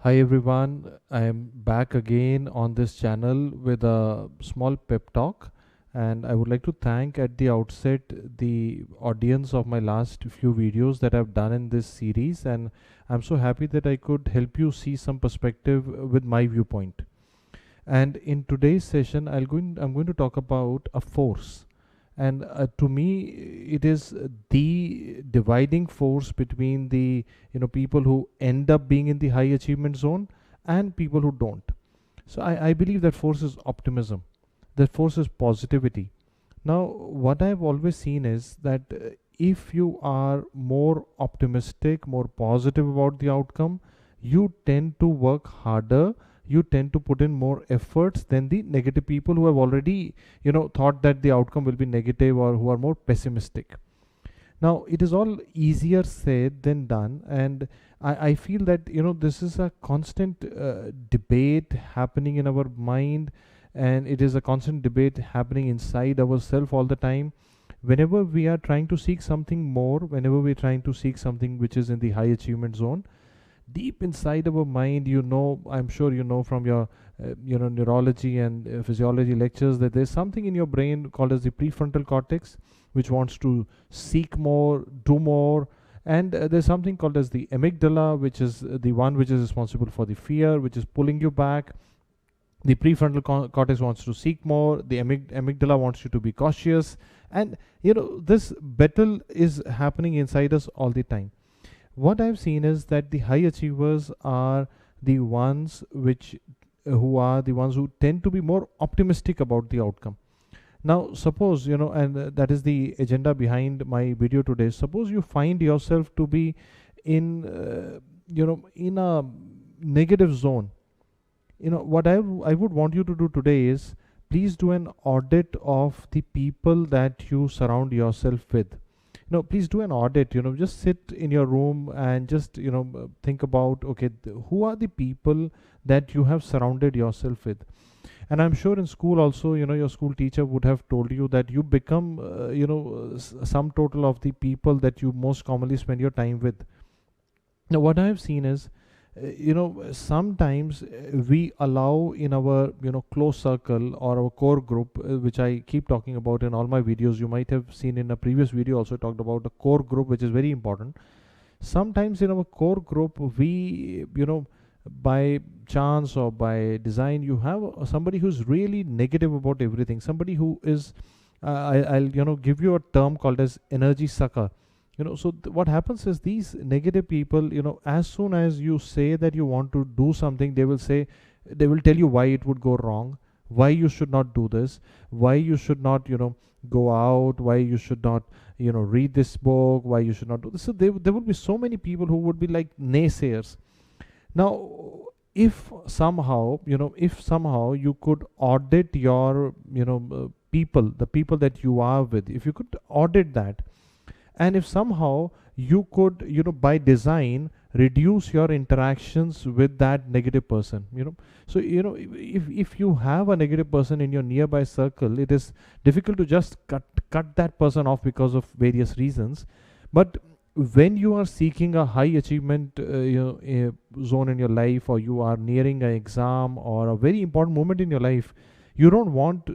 Hi everyone, I am back again on this channel with a small pep talk, and I would like to thank at the outset the audience of my last few videos that I've done in this series, and I'm so happy that I could help you see some perspective with my viewpoint. And in today's session, I'm going to talk about a force, and to me it is the dividing force between the people who end up being in the high achievement zone and people who don't. So I believe that force is optimism, that force is positivity. Now what I've always seen is that if you are more optimistic, more positive about the outcome, you tend to work harder, you tend to put in more efforts than the negative people who have already thought that the outcome will be negative, or who are more pessimistic. Now it is all easier said than done, and I feel that this is a constant debate happening in our mind, and it is a constant debate happening inside ourselves all the time. Whenever we are trying to seek something more, whenever we're trying to seek something which is in the high achievement zone, deep inside our mind, I'm sure from your neurology and physiology lectures, that there's something in your brain called as the prefrontal cortex, which wants to seek more, do more. And there's something called as the amygdala, which is the one which is responsible for the fear, which is pulling you back. The prefrontal cortex wants to seek more, the amygdala wants you to be cautious, and this battle is happening inside us all the time. What I've seen is that the high achievers are the ones who tend to be more optimistic about the outcome. Now suppose, and that is the agenda behind my video today. Suppose you find yourself to be in a negative zone. What I would want you to do today is, please do an audit of the people that you surround yourself with. Please do an audit. Just sit in your room and just think about, okay, who are the people that you have surrounded yourself with. And I'm sure in school also, your school teacher would have told you that you become sum total of the people that you most commonly spend your time with. Now what I've seen is, sometimes we allow in our close circle or our core group, which I keep talking about in all my videos. You might have seen in a previous video also talked about the core group, which is very important. Sometimes in our core group, we by chance or by design, you have somebody who's really negative about everything, somebody who is I'll give you a term called as energy sucker. So what happens is, these negative people, as soon as you say that you want to do something, they will tell you why it would go wrong, why you should not do this, why you should not go out, why you should not read this book, why you should not do this. So there will be so many people who would be like naysayers. Now if somehow you could audit your people, the people that you are with, if you could audit that, and if somehow you could by design reduce your interactions with that negative person. So if you have a negative person in your nearby circle, it is difficult to just cut that person off because of various reasons. But when you are seeking a high achievement zone in your life, or you are nearing an exam or a very important moment in your life, you don't want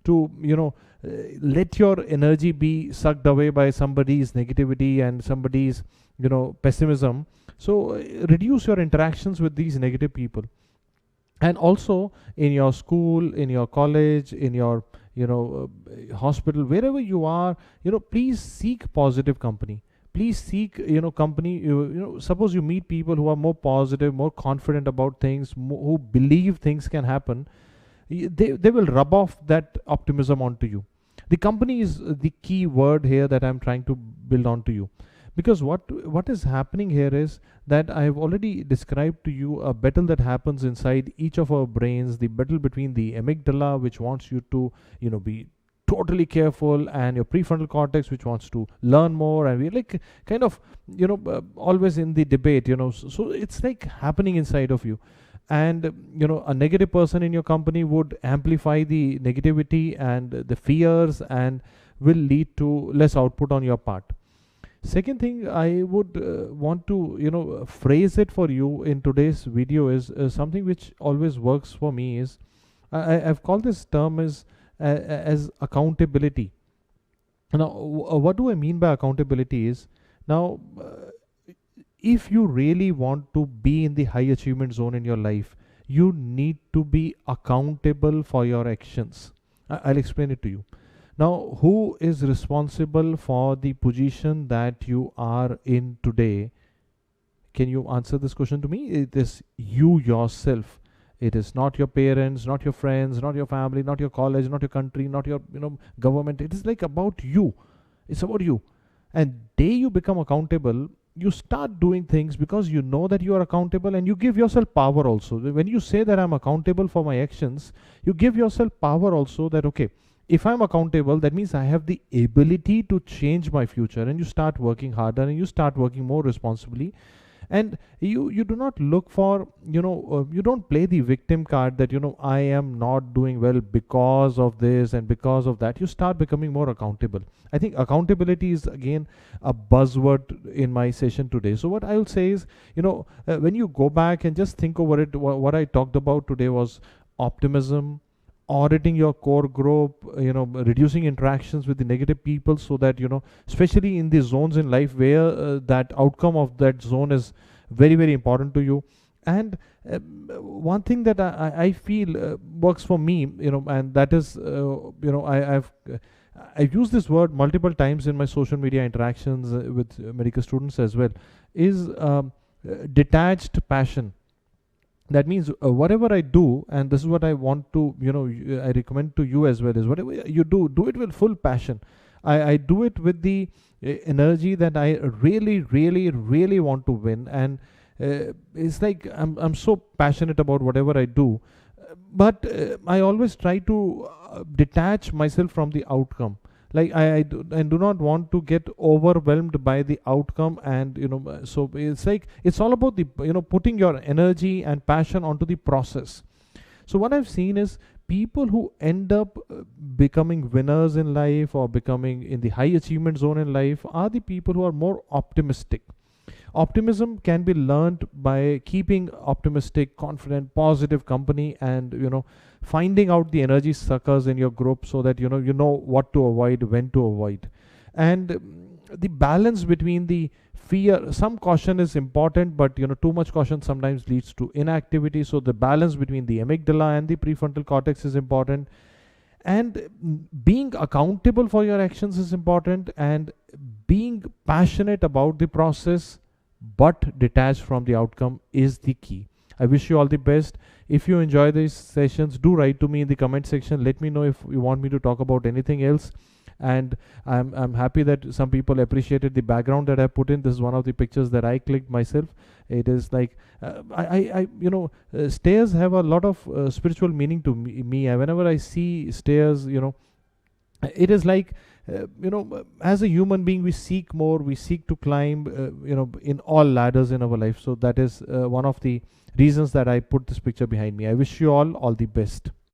to let your energy be sucked away by somebody's negativity and somebody's pessimism. So reduce your interactions with these negative people. And also in your school, in your college, in your hospital, wherever you are, please seek positive company. Please seek company. Suppose you meet people who are more positive, more confident about things, who believe things can happen, they will rub off that optimism onto you. The company is the key word here that I'm trying to build onto you, because what is happening here is that I have already described to you a battle that happens inside each of our brains, the battle between the amygdala, which wants you to be totally careful, and your prefrontal cortex, which wants to learn more, and we're like kind of always in the debate. So it's like happening inside of you. And a negative person in your company would amplify the negativity and the fears, and will lead to less output on your part. Second thing I would want to phrase it for you in today's video is something which always works for me is I've called this term as accountability. Now, what do I mean by accountability is, now, if you really want to be in the high achievement zone in your life, you need to be accountable for your actions. I'll explain it to you. Now, who is responsible for the position that you are in today? Can you answer this question to me? It is you yourself. It is not your parents, not your friends, not your family, not your college, not your country, not your government. It is like about you. It's about you. And day you become accountable, you start doing things because you know that you are accountable, and you give yourself power also. When you say that I'm accountable for my actions, you give yourself power also, that okay, if I'm accountable, that means I have the ability to change my future. And you start working harder, and you start working more responsibly. And you do not look for, you don't play the victim card that I am not doing well because of this and because of that. You start becoming more accountable. I think accountability is again a buzzword in my session today. So what I will say is, when you go back and just think over it, what I talked about today was optimism, auditing your core group, reducing interactions with the negative people, so that especially in the zones in life where that outcome of that zone is very, very important to you. And one thing that I feel works for me, and that is I've used this word multiple times in my social media interactions with medical students as well, is detached passion. That means whatever I do, and this is what I want to I recommend to you as well, is whatever you do it with full passion. I do it with the energy that I really, really, really want to win. And it's like I'm so passionate about whatever I do, but I always try to detach myself from the outcome. Like I do not want to get overwhelmed by the outcome. And so it's like it's all about the putting your energy and passion onto the process. So what I've seen is people who end up becoming winners in life, or becoming in the high achievement zone in life, are the people who are more optimistic. Optimism can be learned by keeping optimistic, confident, positive company, and finding out the energy suckers in your group, so that you know what to avoid, when to avoid. And the balance between the fear, some caution is important, but too much caution sometimes leads to inactivity. So the balance between the amygdala and the prefrontal cortex is important. And being accountable for your actions is important, and being passionate about the process but detached from the outcome is the key. I wish you all the best. If you enjoy these sessions, do write to me in the comment section. Let me know if you want me to talk about anything else. And I'm happy that some people appreciated the background that I put in. This is one of the pictures that I clicked myself. It is like stairs have a lot of spiritual meaning to me. Whenever I see stairs, it is like as a human being, we seek more, we seek to climb in all ladders in our life. So that is one of the reasons that I put this picture behind me. I wish you all the best.